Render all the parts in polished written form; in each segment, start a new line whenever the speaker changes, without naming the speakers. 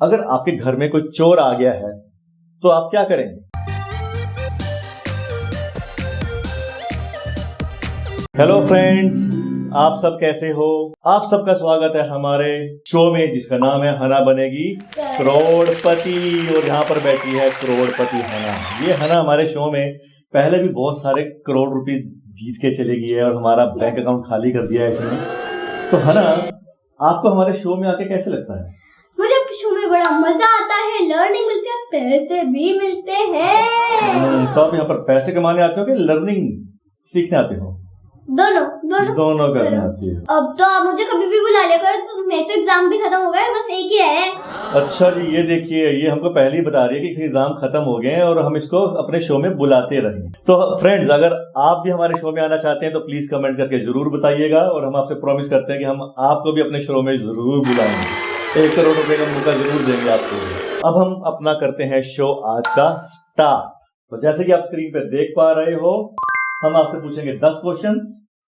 अगर आपके घर में कोई चोर आ गया है तो आप क्या करेंगे? हेलो फ्रेंड्स, आप सब कैसे हो? आप सबका स्वागत है हमारे शो में जिसका नाम है हना बनेगी करोड़पति। और यहाँ पर बैठी है करोड़पति हना। ये हना हमारे शो में पहले भी बहुत सारे करोड़ रुपए जीत के चली गई है और हमारा बैंक अकाउंट खाली कर दिया है इसने। तो हना, आपको हमारे शो में आके कैसे लगता है?
मुझे आपके शो में बड़ा मजा आता है, लर्निंग मिलती है, पैसे भी मिलते हैं।
तो आप यहाँ पर पैसे कमाने आते हो कि लर्निंग सीखने आते हो?
दोनों
करने आती है।
अब तो आप मुझे कभी भी बुला लिया करो, तो मेरे तो एग्जाम भी खत्म हो गए, बस एक ही है।
अच्छा जी, ये देखिए, ये हमको पहले ही बता रही है कि एग्जाम खत्म हो गए हैं और हम इसको अपने शो में बुलाते रहें। तो फ्रेंड्स, अगर आप भी हमारे शो में आना चाहते हैं तो प्लीज कमेंट करके जरूर बताइएगा और हम आपसे प्रॉमिस करते हैं कि हम आपको भी अपने शो में जरूर बुलाएंगे। 1 करोड़ रुपए का मौका जरूर देंगे आपको। अब हम अपना करते हैं शो आज का स्टार्ट। तो जैसे कि आप स्क्रीन पे देख पा रहे हो, हम आपसे पूछेंगे 10 क्वेश्चन।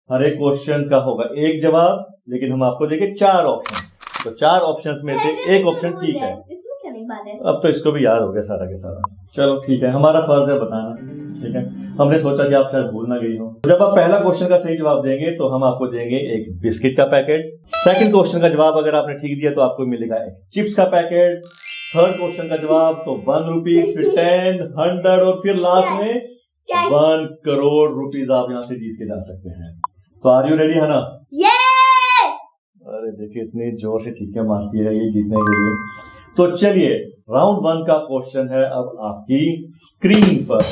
हर एक क्वेश्चन का होगा एक जवाब, लेकिन हम आपको देंगे 4 ऑप्शन। तो 4 ऑप्शन में से एक ऑप्शन ठीक है। अब तो इसको भी याद हो गया सारा के सारा। चलो ठीक है, हमारा फर्ज है बताना। ठीक है, हमने सोचा कि आप शायद भूल ना गई हो। जब आप पहला क्वेश्चन का सही जवाब देंगे तो हम आपको देंगे एक बिस्किट का पैकेट। सेकंड क्वेश्चन का जवाब अगर आपने ठीक दिया तो आपको मिलेगा एक चिप्स का पैकेट। थर्ड क्वेश्चन का जवाब तो 1 रुपीज, फिर 10, 100 और फिर लास्ट में 1 करोड़ रुपीज आप यहाँ से जीत के जा सकते हैं। तो आर यू रेडी है ना? अरे देखिए, इतनी जोर से चीखें मारती है ये जीतने के लिए। तो चलिए, राउंड 1 का क्वेश्चन है अब आपकी स्क्रीन पर।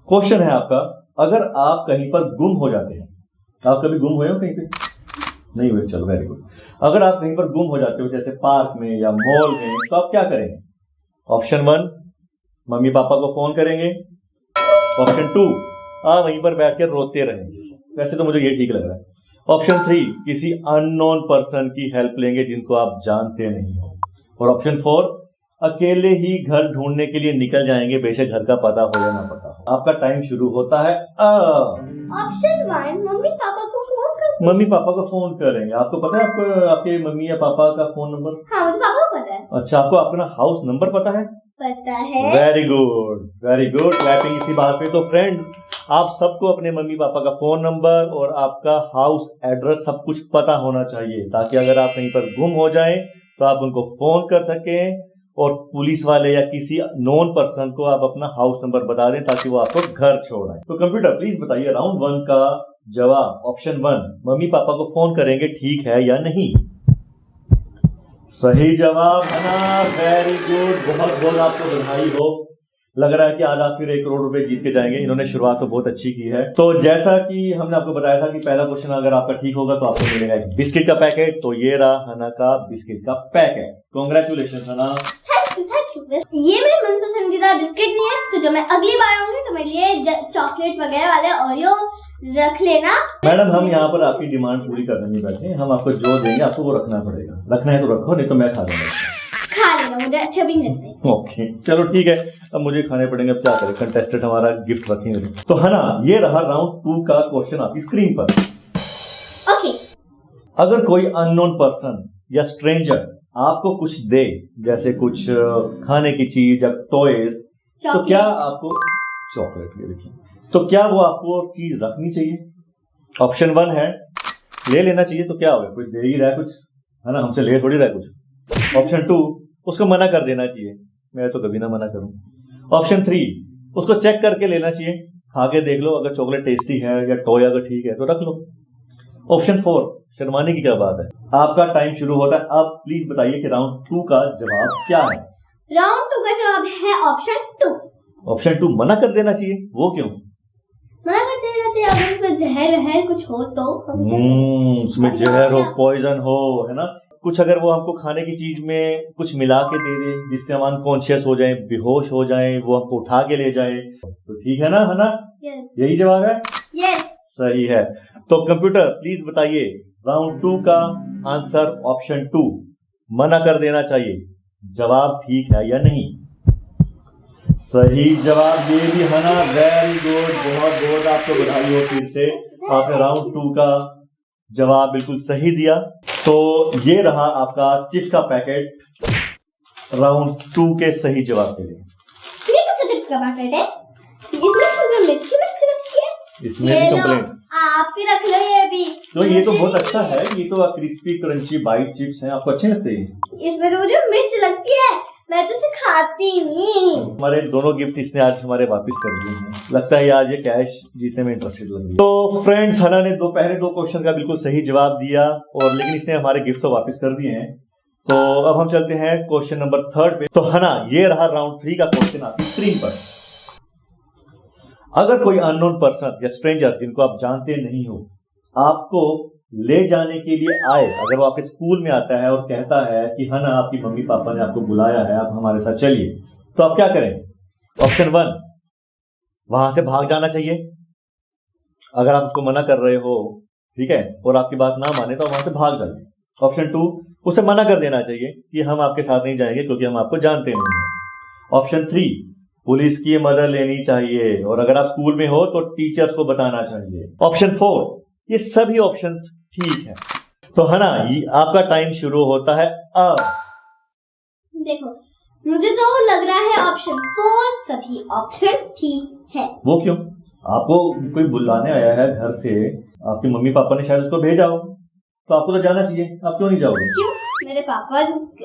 क्वेश्चन है आपका, अगर आप कहीं पर गुम हो जाते हैं, आप कभी गुम हुए हो कहीं पे? नहीं हुए, चलो वेरी गुड। अगर आप कहीं पर गुम हो जाते हो जैसे पार्क में या मॉल में, तो आप क्या करेंगे? ऑप्शन 1, मम्मी पापा को फोन करेंगे। ऑप्शन 2, आप वहीं पर बैठ कर रोते रहेंगे। वैसे तो मुझे ये ठीक लग रहा है। ऑप्शन 3, किसी अननोन पर्सन की हेल्प लेंगे जिनको आप जानते नहीं हो। और ऑप्शन 4, अकेले ही घर ढूंढने के लिए निकल जाएंगे, बेशक घर का पता हो या ना पता हो। आपका टाइम शुरू होता है
ऑप्शन 1, मम्मी पापा को फोन कर।
मम्मी पापा को फोन करेंगे। आपको पता है आपको आपके मम्मी या पापा का फोन नंबर?
हाँ, मुझे पापा को पता है।
अच्छा, आपको अपना हाउस नंबर पता है?
पता है।
Very good, very good, clapping इसी बात पे। तो फ्रेंड्स, आप सबको अपने मम्मी पापा का फोन नंबर और आपका हाउस एड्रेस सब कुछ पता होना चाहिए, ताकि अगर आप कहीं पर गुम हो जाएं तो आप उनको फोन कर सकें और पुलिस वाले या किसी नोन पर्सन को आप अपना हाउस नंबर बता दें ताकि वो आपको घर छोड़ आए। तो कंप्यूटर प्लीज बताइए, राउंड 1 का जवाब ऑप्शन 1, मम्मी पापा को फोन करेंगे, ठीक है या नहीं? सही जवाब है ना, वेरी गुड, बहुत बहुत आपको बधाई हो। लग रहा है कि आज आप फिर 1 करोड़ रुपए जीत के जाएंगे। इन्होंने शुरुआत तो बहुत अच्छी की है। तो जैसा कि हमने आपको बताया था कि पहला क्वेश्चन अगर आपका ठीक होगा तो आपको मिलेगा एक बिस्किट का पैकेट। तो ये रहा हना का बिस्किट का पैकेट। कांग्रेचुलेशन हना।
Thank you. ये मेरे मन पसंदीदा बिस्किट नहीं है, तो जो मैं अगली बार आऊंगी तो मेरे लिए चॉकलेट वगैरह वाले ओरियो रख लेना।
मैडम, हम यहाँ पर आपकी डिमांड पूरी करने नहीं बैठे, हम आपको जो देंगे आपको वो रखना पड़ेगा। रखना है तो रखो, नहीं तो मैं खा लूंगा।
खा लेना, मुझे अच्छे भी नहीं लगते।
ओके, चलो ठीक है, अब मुझे खाने पड़ेंगे। अब क्या करें, कंटेस्टेंट हमारा गिफ्ट रखेंगे। तो है ना, ये रहा राउंड 2 का क्वेश्चन आपकी स्क्रीन पर।
ओके,
अगर कोई अननोन पर्सन या स्ट्रेंजर आपको कुछ दे, जैसे कुछ खाने की चीज या टॉयज, तो क्या आपको चॉकलेट ले देखिए, तो क्या वो आपको चीज रखनी चाहिए? ऑप्शन 1 है ले लेना चाहिए। तो क्या होगा, कोई दे ही रहा है कुछ, है ना, हमसे ले थोड़ी रहा है कुछ। ऑप्शन 2, उसको मना कर देना चाहिए। मैं तो कभी ना मना करूं। ऑप्शन 3, उसको चेक करके लेना चाहिए, खा के देख लो, अगर चॉकलेट टेस्टी है या टॉय अगर ठीक है तो रख लो। ऑप्शन 4, शर्माने की क्या बात है। आपका टाइम शुरू होता है। अब प्लीज बताइए कि राउंड 2 का जवाब क्या है?
राउंड 2 का जवाब है ऑप्शन 2।
ऑप्शन 2 मना कर देना चाहिए, वो क्यों?
मना कर देना चाहिए, अगर उसमें जहर कुछ हो तो।
उसमें जहर हो, पॉइजन हो, है ना, कुछ अगर वो हमको खाने की चीज में कुछ मिला के दे दे जिससे हम अनकॉन्शियस हो जाएं, बेहोश हो जाएं, वो हमको उठा के ले जाए, तो ठीक है ना, है ना?
yes.
यही जवाब है?
yes.
सही है। तो कंप्यूटर प्लीज बताइए, राउंड 2 का आंसर ऑप्शन 2, मना कर देना चाहिए, जवाब ठीक है या नहीं? सही जवाब दे दी है ना, वेरी गुड, बहुत बहुत आपको बधाई हो। फिर से आपने राउंड 2 का जवाब बिल्कुल सही दिया। तो ये रहा आपका चिप्स का पैकेट राउंड 2 के सही जवाब के लिए।
ये कैसे चिप्स का पैकेट है? इसमें मिर्ची रखी है।
इसमें भी कंप्लेंट
आप ही रख लो ये भी।
तो ये तो बहुत अच्छा है, ये तो क्रिस्पी क्रंची बाइट चिप्स हैं, आपको अच्छे लगते हैं?
इसमें तो मुझे मिर्च लगती है, मैं तो इसे खाती नहीं।
हमारे दोनों गिफ्ट इसने आज हमारे वापस कर दिए हैं, लगता है आज ये कैश जीतने में इंटरेस्टेड लग रही है। तो फ्रेंड्स, हना ने पहले दो क्वेश्चन का बिल्कुल सही जवाब दिया और लेकिन इसने हमारे गिफ्ट तो वापस कर दिए हैं। तो अब हम चलते हैं क्वेश्चन नंबर 3 पे। तो हना, ये रहा राउंड 3 का क्वेश्चन आपकी स्क्रीन पर। अगर कोई अननोन पर्सन या स्ट्रेंजर जिनको आप जानते नहीं हो आपको ले जाने के लिए आए, अगर वो आपके स्कूल में आता है और कहता है कि हना आपकी मम्मी पापा ने आपको बुलाया है, आप हमारे साथ चलिए, तो आप क्या करें? ऑप्शन 1, वहां से भाग जाना चाहिए। अगर आप उसको मना कर रहे हो, ठीक है, और आपकी बात ना माने तो वहां से भाग जाइए। ऑप्शन 2, उसे मना कर देना चाहिए कि हम आपके साथ नहीं जाएंगे क्योंकि हम आपको जानते नहीं हैं। ऑप्शन 3, पुलिस की मदद लेनी चाहिए और अगर आप स्कूल में हो तो टीचर्स को बताना चाहिए। ऑप्शन 4, ये सभी ऑप्शंस ठीक है। तो है ना, ये आपका टाइम शुरू होता है अब।
देखो, मुझे तो लग रहा है ऑप्शन 4 सभी ऑप्शन ठीक है।
वो क्यों? आपको कोई बुलाने आया है घर से, आपके मम्मी पापा ने शायद उसको भेजा हो, तो आपको तो जाना चाहिए, आप क्यों नहीं जाओगे?
क्यों? मेरे पापा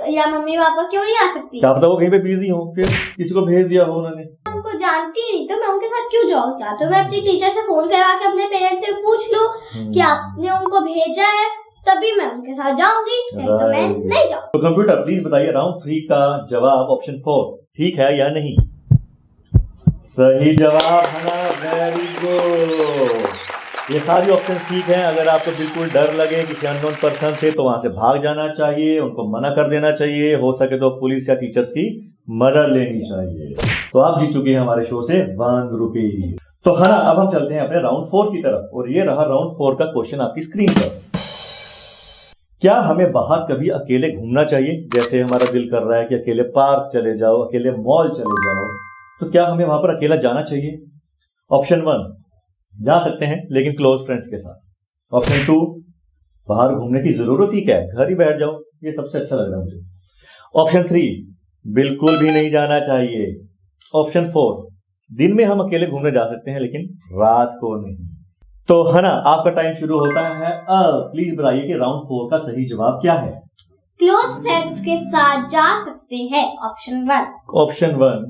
या मम्मी पापा क्यों नहीं आ सकती?
क्या पता वो कहीं पे बिजी हो, फिर किसी को भेज दिया हो उन्होंने।
उनको जानती नहीं तो मैं उनके साथ क्यों जाऊँ? या तो मैं अपनी टीचर से फोन करवा के अपने पेरेंट्स से पूछ लूं कि आपने उनको भेजा है, तभी मैं उनके साथ जाऊंगी, नहीं तो मैं नहीं जाऊँ।
तो कंप्यूटर प्लीज बताइए, राउंड 3 का जवाब ऑप्शन 4 ठीक है या नहीं? सही जवाब है ना, वेरी गुड। ये सारी ऑप्शन ठीक हैं। अगर आपको बिल्कुल डर लगे किसी अननोन पर्सन से तो वहां से भाग जाना चाहिए, उनको मना कर देना चाहिए, हो सके तो पुलिस या टीचर्स की मदद लेनी चाहिए। तो आप जीत चुके हैं हमारे शो से 1 रुपीज। तो है ना, अब हम चलते हैं अपने राउंड 4 की तरफ और ये रहा राउंड 4 का क्वेश्चन आपकी स्क्रीन पर। क्या हमें बाहर कभी अकेले घूमना चाहिए? जैसे हमारा दिल कर रहा है कि अकेले पार्क चले जाओ, अकेले मॉल चले जाओ, तो क्या हमें वहां पर अकेला जाना चाहिए? ऑप्शन 1, जा सकते हैं लेकिन क्लोज फ्रेंड्स के साथ। ऑप्शन 2, बाहर घूमने की जरूरत ही क्या है, घर ही बैठ जाओ, ये सबसे अच्छा लग रहा है मुझे। ऑप्शन 3, बिल्कुल भी नहीं जाना चाहिए। ऑप्शन 4, दिन में हम अकेले घूमने जा सकते हैं लेकिन रात को नहीं। तो है ना, आपका टाइम शुरू होता है अब। प्लीज बताइए कि राउंड 4 का सही जवाब क्या है?
क्लोज फ्रेंड्स के साथ जा सकते हैं, ऑप्शन 1।
ऑप्शन 1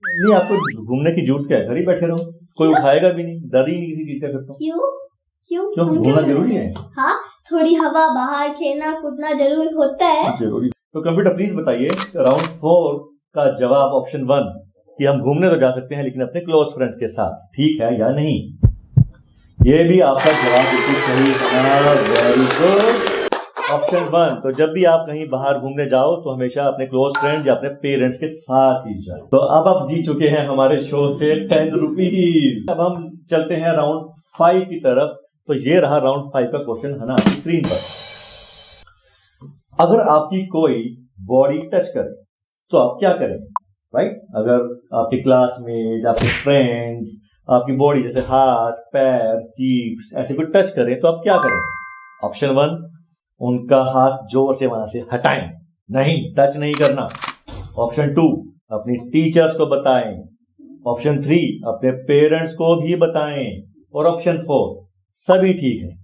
नहीं, आपको घूमने की जरूरत क्या है, घर ही बैठे रहो, कोई उठाएगा भी नहीं, डर ही नहीं किसी चीज का। फिर तो क्यों घूमना जरूरी है?
हाँ, थोड़ी हवा, बाहर खेलना कूदना जरूरी होता है।
जरूरी। तो कंप्यूटर प्लीज बताइए, राउंड 4 का जवाब ऑप्शन 1 कि हम घूमने तो जा सकते हैं लेकिन अपने क्लोज फ्रेंड्स के साथ, ठीक है या नहीं? ये भी आपका जवाब बिल्कुल सही है, वेरी गुड। ऑप्शन 1, तो जब भी आप कहीं बाहर घूमने जाओ तो हमेशा अपने क्लोज फ्रेंड या अपने पेरेंट्स के साथ ही जाओ। तो अब आप जीत चुके हैं हमारे शो से 10 रुपीज। अब हम चलते हैं राउंड 5 की तरफ। तो ये रहा राउंड 5 का क्वेश्चन है ना स्क्रीन पर। अगर आपकी कोई बॉडी टच करे तो आप क्या करें? राइट, अगर आपकी क्लासमेट, आपके फ्रेंड्स आपकी बॉडी जैसे हाथ, पैर, चीक्स ऐसे कुछ टच करें तो आप क्या करें? ऑप्शन 1, उनका हाथ जोर से वहां से हटाएं, नहीं टच नहीं करना। ऑप्शन 2, अपनी टीचर्स को बताएं। ऑप्शन 3, अपने पेरेंट्स को भी बताएं। और ऑप्शन 4, सभी ठीक है।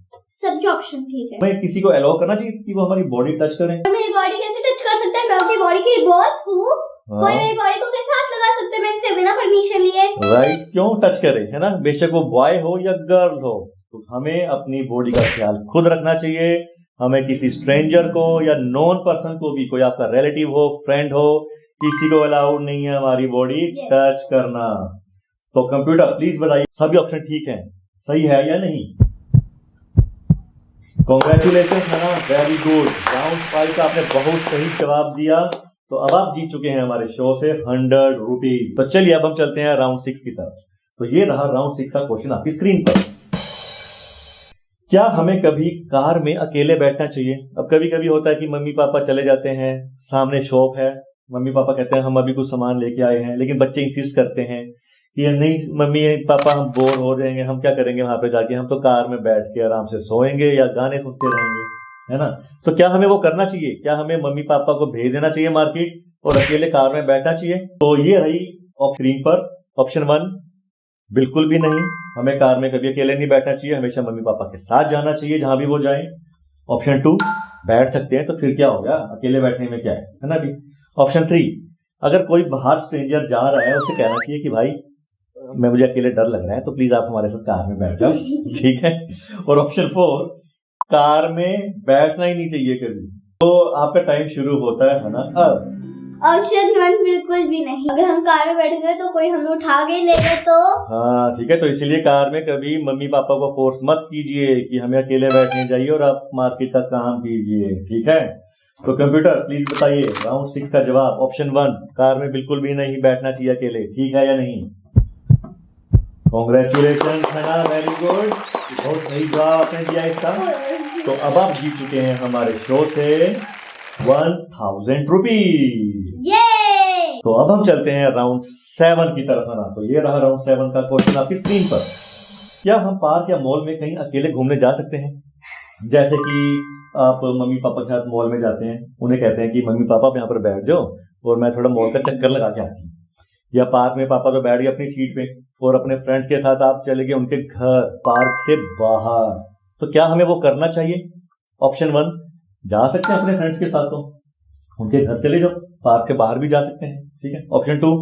सभी ऑप्शन ठीक है।
मैं किसी को अलाउ करना चाहिए कि वो हमारी बॉडी टच करें?
मेरी बॉडी कैसे टच कर सकता है? मैं अपनी बॉडी की बॉस हूँ। कोई मेरी बॉडी को कैसे हाथ लगा सकते हैं मेरे से बिना परमिशन लिए?
राइट, क्यों टच करे, है ना, बेशक वो बॉय हो या गर्ल हो। तो हमें अपनी बॉडी का ख्याल खुद रखना चाहिए। हमें किसी स्ट्रेंजर को या नॉन पर्सन को भी, कोई आपका रिलेटिव हो, फ्रेंड हो, किसी को अलाउड नहीं है हमारी बॉडी टच करना। तो कंप्यूटर प्लीज बताइए, सभी ऑप्शन ठीक हैं, सही है या नहीं? कॉन्ग्रेचुलेशन है ना, वेरी गुड। राउंड 5 का आपने बहुत सही जवाब दिया। तो अब आप जीत चुके हैं हमारे शो से 100 रुपीज। तो चलिए अब हम चलते हैं राउंड 6 की तरफ। तो ये रहा राउंड 6 का क्वेश्चन आपकी स्क्रीन पर। क्या हमें कभी कार में अकेले बैठना चाहिए? अब कभी कभी होता है कि मम्मी पापा चले जाते हैं, सामने शॉप है, मम्मी पापा कहते हैं हम अभी कुछ सामान लेके आए हैं, लेकिन बच्चे इंसिस्ट करते हैं कि नहीं मम्मी पापा हम बोर हो जाएंगे, हम क्या करेंगे वहां पे जाके, हम तो कार में बैठ के आराम से सोएंगे या गाने सुनते रहेंगे। है ना। तो क्या हमें वो करना चाहिए, क्या हमें मम्मी पापा को भेज देना चाहिए मार्केट और अकेले कार में बैठना चाहिए? तो ये रही स्क्रीन पर ऑप्शन 1, बिल्कुल भी नहीं, हमें कार में कभी अकेले नहीं बैठना चाहिए, हमेशा मम्मी पापा के साथ जाना चाहिए जहां भी वो जाएं। ऑप्शन 2, बैठ सकते हैं तो फिर क्या हो गया, अकेले बैठने में क्या है ना भी। ऑप्शन 3, अगर कोई बाहर स्ट्रेंजर जा रहा है उसे कहना चाहिए कि भाई मुझे अकेले डर लग रहा है तो प्लीज आप हमारे साथ कार में बैठ जाओ, ठीक है। और ऑप्शन 4, कार में बैठना ही नहीं चाहिए कभी। तो आपका टाइम शुरू होता है ना अब।
ऑप्शन 1 बिल्कुल भी नहीं, अगर हम कार में बैठेंगे तो कोई हमें उठा के ले गए तो।
हाँ ठीक है, तो इसीलिए कार में कभी मम्मी पापा को फोर्स मत कीजिए कि हमें अकेले बैठने जाइए और आप मार्केट का काम कीजिए, ठीक है। तो कंप्यूटर प्लीज बताइए राउंड 6 का जवाब। ऑप्शन 1, कार में बिल्कुल भी नहीं बैठना चाहिए अकेले, ठीक है या नहीं? कॉन्ग्रेचुलेशन है ना, वेरी गुड, बहुत सही जवाब आपने दिया इसका। तो अब आप जीत चुके हैं हमारे शो से 1000 रुपीज। तो अब हम चलते हैं राउंड 7 की तरफ, है ना। तो ये रहा राउंड 7 का क्वेश्चन आपकी स्क्रीन पर। क्या हम पार्क या मॉल में कहीं अकेले घूमने जा सकते हैं? जैसे कि आप मम्मी पापा के साथ मॉल में जाते हैं, उन्हें कहते हैं कि मम्मी पापा आप यहाँ पर बैठ जाओ और मैं थोड़ा मॉल का चक्कर लगा के आती हूँ। या पार्क में पापा तो बैठ गए अपनी सीट पे और अपने फ्रेंड्स के साथ आप चले गए उनके घर पार्क से बाहर, तो क्या हमें वो करना चाहिए? ऑप्शन 1, जा सकते हैं अपने फ्रेंड्स के साथ, तो उनके घर चले जाओ, पार्क से बाहर भी जा सकते हैं, ठीक है। ऑप्शन 2,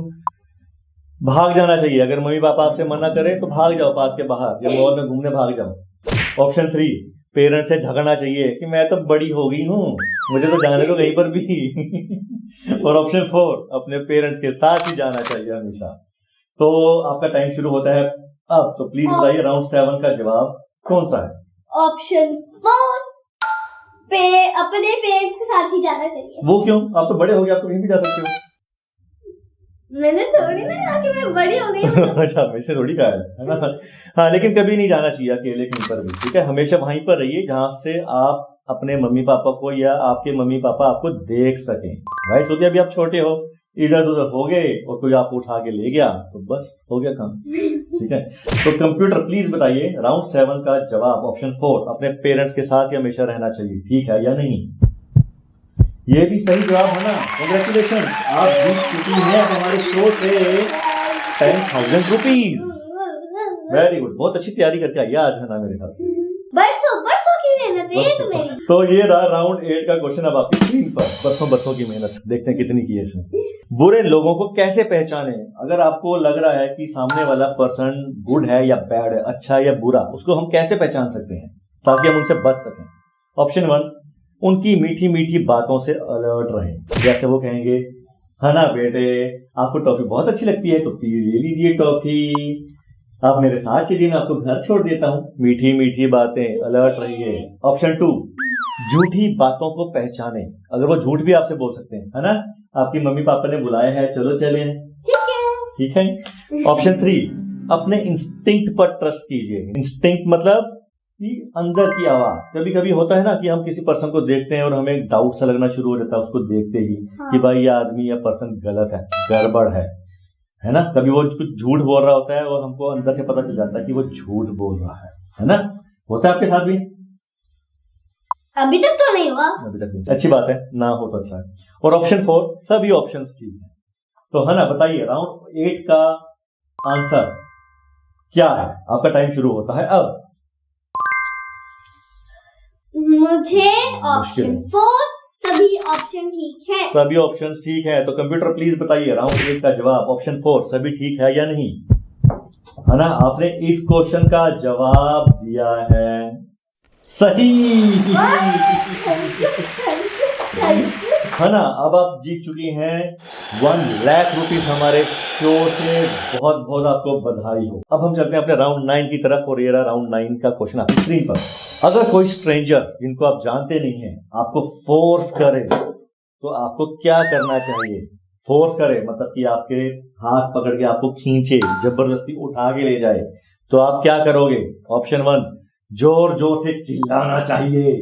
भाग जाना चाहिए, अगर मम्मी पापा आपसे मना करें तो भाग जाओ पार्क के बाहर या मॉल में घूमने भाग जाओ। ऑप्शन 3, पेरेंट्स से झगड़ना चाहिए कि मैं तो बड़ी हो गई हूँ, मुझे तो जाने दो कहीं पर भी। और ऑप्शन 4, अपने पेरेंट्स के साथ ही जाना चाहिए हमेशा। तो आपका टाइम शुरू होता है अब, तो प्लीज बताइए राउंड 7 का जवाब कौन सा है?
ऑप्शन 4, अपने पेरेंट्स के साथ ही जाना चाहिए।
वो क्यों? आप तो बड़े हो गए, आप तो कहीं भी जा सकते हो।
मैंने थोड़ी ना कहा कि मैं बड़ी हो गई हूँ।
अच्छा, वैसे थोड़ी कहा है ना। हाँ, लेकिन कभी नहीं जाना चाहिए अकेले कहीं पर भी, ठीक है। हमेशा वहीं पर रहिए जहां से आप अपने मम्मी पापा को या आपके मम्मी पापा आपको देख सकें, राइट। क्योंकि अभी आप छोटे हो, इधर उधर हो गए और कोई आपको उठा के ले गया तो बस हो गया काम, ठीक है। तो कंप्यूटर प्लीज बताइए राउंड 7 का जवाब। ऑप्शन 4, अपने पेरेंट्स के साथ ही हमेशा रहना चाहिए, ठीक है या नहीं? ये भी सही जवाब है ना, कांग्रेचुलेशन, आप जीत चुकी हैं हमारे शो से 10,000 रुपीज। वेरी गुड, बहुत अच्छी तैयारी करके आई आज, है ना, मेरे ख्याल से
बरसों की मेहनत है तो मेरी।
तो ये रहा राउंड 8 का क्वेश्चन अब आपकी स्क्रीन पर। बरसों की मेहनत, देखते हैं कितनी की है इसमें। बुरे लोगों को कैसे पहचाने? अगर आपको लग रहा है कि सामने वाला पर्सन गुड है या बैड है, अच्छा है या बुरा, उसको हम कैसे पहचान सकते हैं ताकि हम उनसे बच सकें? ऑप्शन 1, उनकी मीठी मीठी बातों से अलर्ट रहें। जैसे वो कहेंगे, है ना बेटे, आपको टॉफी बहुत अच्छी लगती है तो प्लीज ले लीजिए टॉफी, आप मेरे साथ चलिए, मैं आपको घर छोड़ देता हूँ। मीठी मीठी बातें, अलर्ट रहिए। ऑप्शन 2, झूठी बातों को पहचाने। अगर वो झूठ भी आपसे बोल सकते हैं, है ना, आपकी मम्मी पापा ने बुलाया है, चलो चले, ठीक है। ऑप्शन 3, अपने इंस्टिंक्ट पर ट्रस्ट कीजिए। इंस्टिंक्ट मतलब कि अंदर की आवाज। कभी कभी होता है ना कि हम किसी पर्सन को देखते हैं और हमें डाउट सा लगना शुरू हो जाता है उसको देखते ही, कि भाई ये आदमी या पर्सन गलत है, गड़बड़ है ना। कभी वो कुछ झूठ बोल रहा होता है और हमको अंदर से पता चल जाता है कि वो झूठ बोल रहा है ना। होता है आपके साथ भी?
अभी तक तो नहीं हुआ।
अभी तक नहीं, अच्छी बात है, ना हो तो अच्छा है। और ऑप्शन 4, सभी ऑप्शंस ठीक है। तो है ना, बताइए राउंड 8 का आंसर क्या है? आपका टाइम शुरू होता है अब।
मुझे ऑप्शन 4, सभी ऑप्शन ठीक है।
सभी ऑप्शंस ठीक है, तो कंप्यूटर प्लीज बताइए राउंड 8 का जवाब। ऑप्शन 4, सभी ठीक है या नहीं? है ना, आपने इस क्वेश्चन का जवाब दिया है सही। है ना, अब आप जीत चुकी हैं 1 लाख रुपीज हमारे शो से। बहुत बहुत आपको बधाई हो। अब हम चलते हैं अपने राउंड 9 की तरफ और ये रहा राउंड 9 का क्वेश्चन आपकी स्क्रीन पर। अगर कोई स्ट्रेंजर जिनको आप जानते नहीं है आपको फोर्स करे तो आपको क्या करना चाहिए? फोर्स करे मतलब कि आपके हाथ पकड़ के आपको खींचे, जबरदस्ती उठा के ले जाए, तो आप क्या करोगे? ऑप्शन 1, जोर जोर से चिल्लाना चाहिए।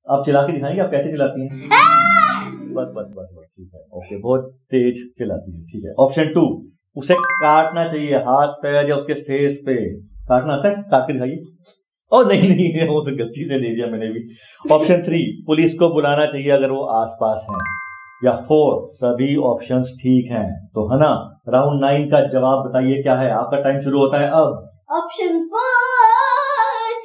आप चिल्ला के दिखाएंगे आप कैसे चिल्लाती हैं? बस बस बस बस, ठीक है, ओके, बहुत तेज चिल्लाती है, ठीक है। ऑप्शन 2, उसे काटना चाहिए, हाथ पैर या उसके फेस पे काटना आता है, काट के दिखाइए। और नहीं वो तो गलती से ले दिया मैंने भी। ऑप्शन 3 पुलिस को बुलाना चाहिए अगर वो आसपास हैं, या 4 सभी ऑप्शंस ठीक हैं। तो है ना, राउंड 9 का जवाब बताइए क्या है। आपका टाइम शुरू होता है अब।
ऑप्शन 4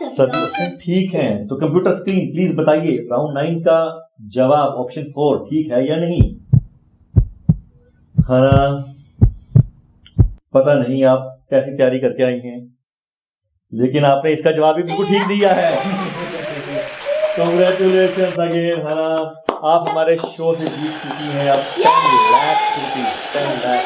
सभी ऑप्शन ठीक हैं। तो कंप्यूटर स्क्रीन प्लीज बताइए राउंड 9 का जवाब ऑप्शन 4 ठीक है या नहीं। है ना, पता नहीं आप कैसी तैयारी करके आई हैं, लेकिन आपने इसका जवाब भी बिल्कुल ठीक दिया है। Congratulation again. है ना, आप हमारे शो से जीत चुकी हैं आप 10 लाख रुपीज। 10 लाख।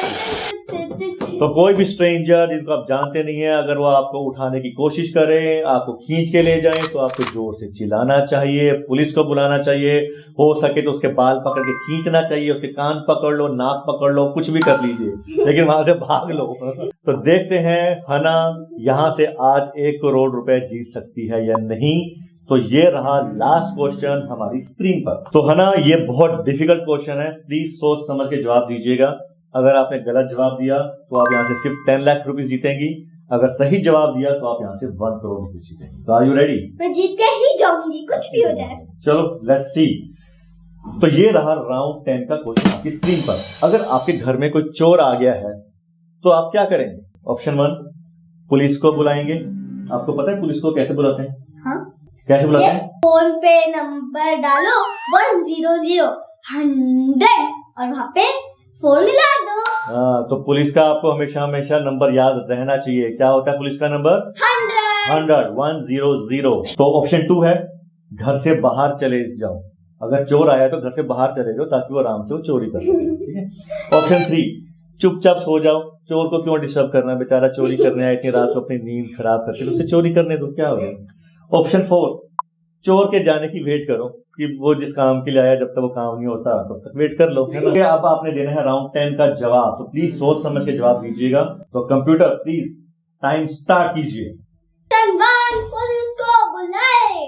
तो कोई भी स्ट्रेंजर जिनको आप जानते नहीं है, अगर वो आपको उठाने की कोशिश करें, आपको खींच के ले जाएं, तो आपको जोर से चिल्लाना चाहिए, पुलिस को बुलाना चाहिए, हो सके तो उसके बाल पकड़ के खींचना चाहिए, उसके कान पकड़ लो, नाक पकड़ लो, कुछ भी कर लीजिए, लेकिन वहां से भाग लो। तो देखते हैं हना यहां से आज 1 करोड़ रुपए जीत सकती है या नहीं। तो ये रहा लास्ट क्वेश्चन हमारी स्क्रीन पर। तो हना ये बहुत डिफिकल्ट क्वेश्चन है, प्लीज सोच समझ के जवाब दीजिएगा। अगर आपने गलत जवाब दिया तो आप यहाँ से सिर्फ 10 लाख रुपीज जीतेंगी, अगर सही जवाब दिया तो आप यहाँ से 1 करोड़ रुपीज जीतेंगी। तो आर यू रेडी?
मैं जीत के ही जाऊंगी, कुछ भी हो जाए।
चलो लेट्स सी। तो ये रहा राउंड 10 का क्वेश्चन आपकी स्क्रीन पर। अगर आपके घर में कोई चोर आ गया है तो आप क्या करेंगे? ऑप्शन 1 पुलिस को बुलाएंगे। आपको पता है पुलिस को कैसे बुलाते हैं?
हाँ,
कैसे बुलाते हैं?
फोन पे नंबर डालो 100 100 और वहाँ पे फोन मिला दो।
हाँ, तो पुलिस का आपको हमेशा हमेशा नंबर याद रहना चाहिए। क्या होता है पुलिस का नंबर? 100। तो ऑप्शन 2 है घर से बाहर चले जाओ। अगर चोर आया तो घर से बाहर चले जाओ ताकि वो आराम से वो चोरी कर सके। ठीक है। ऑप्शन 3 चुपचाप सो जाओ, चोर को क्यों डिस्टर्ब करना, बेचारा चोरी करने आए इतनी रात को अपनी नींद खराब करके, तो उसे चोरी करने दो, क्या हो गया। ऑप्शन 4 चोर के जाने की वेट करो कि वो जिस काम के लिए आया जब तक वो काम नहीं होता तब तक वेट कर लो। है ना। अब आपने देना है राउंड 10 का जवाब, तो प्लीज सोच समझ के जवाब दीजिएगा। तो कंप्यूटर प्लीज टाइम स्टार्ट कीजिए।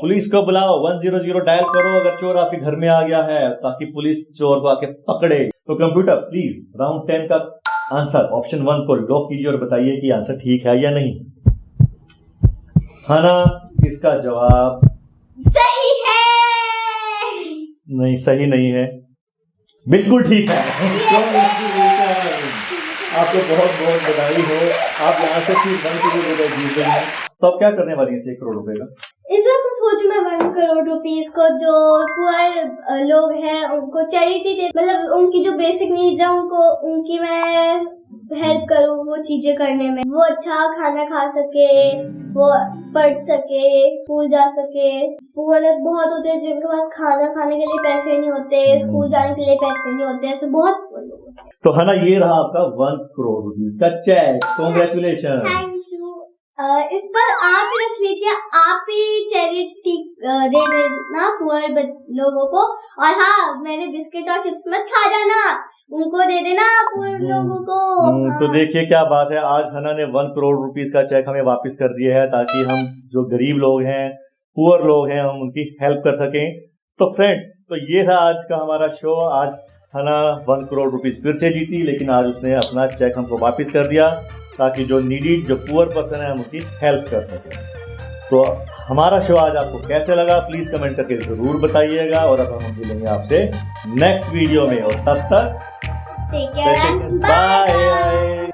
पुलिस को बुलाओ, 100 डायल करो अगर चोर आपके घर में आ गया है, ताकि पुलिस चोर को आके पकड़े। तो कंप्यूटर प्लीज राउंड 10 का आंसर ऑप्शन 1 को लॉक कीजिए और बताइए कि आंसर ठीक है या नहीं। है ना, इसका जवाब
सही है।
नहीं, सही नहीं है, बिल्कुल ठीक है। आपको बहुत बहुत बधाई हो, आप यहाँ से सिर्फ 1 करोड़ रुपए जीत गए हैं। तो आप क्या करने वाली हैं 1 करोड़ रुपए का?
इस बार मैं सोचू मैं 1 करोड़ रुपीस को जो पुअर लोग हैं उनको चैरिटी दे, मतलब उनकी जो बेसिक नीड्स है उनको, उनकी मैं हेल्प करूँ वो चीजें करने में। वो अच्छा खाना खा सके, वो पढ़ सके, स्कूल जा सके। वो लोग बहुत होते हैं जिनके पास खाना खाने के लिए पैसे नहीं होते, स्कूल जाने के लिए पैसे नहीं होते, ऐसे बहुत लोग होते हैं।
तो है ना, ये रहा आपका 1 करोड़ रुपीस का चेक। कांग्रेचुलेशन।
Thank you. इस पर आप ही रख लीजिए, आप ही चैरिटी दे देना पुअर लोगों को। और हाँ, मैंने बिस्किट और चिप्स मत खा जाना, उनको दे देना पुअर लोगों को। हाँ।
तो देखिए क्या बात है, आज हना ने 1 करोड़ रुपीस का चेक हमें वापस कर दिया है, ताकि हम जो गरीब लोग हैं, पुअर लोग हैं, हम उनकी हेल्प कर सकें। तो फ्रेंड्स, तो ये था आज का हमारा शो। आज हना 1 करोड़ रुपीस फिर से जीती, लेकिन आज उसने अपना चेक हमको वापस कर दिया, ताकि जो नीडी, जो पुअर पर्सन है, हम उसकी हेल्प कर सकें। तो हमारा शो आज आपको कैसे लगा प्लीज कमेंट करके जरूर बताइएगा, और अब हम मिलेंगे आपसे नेक्स्ट वीडियो में, और तब तक
टेक केयर, बाय।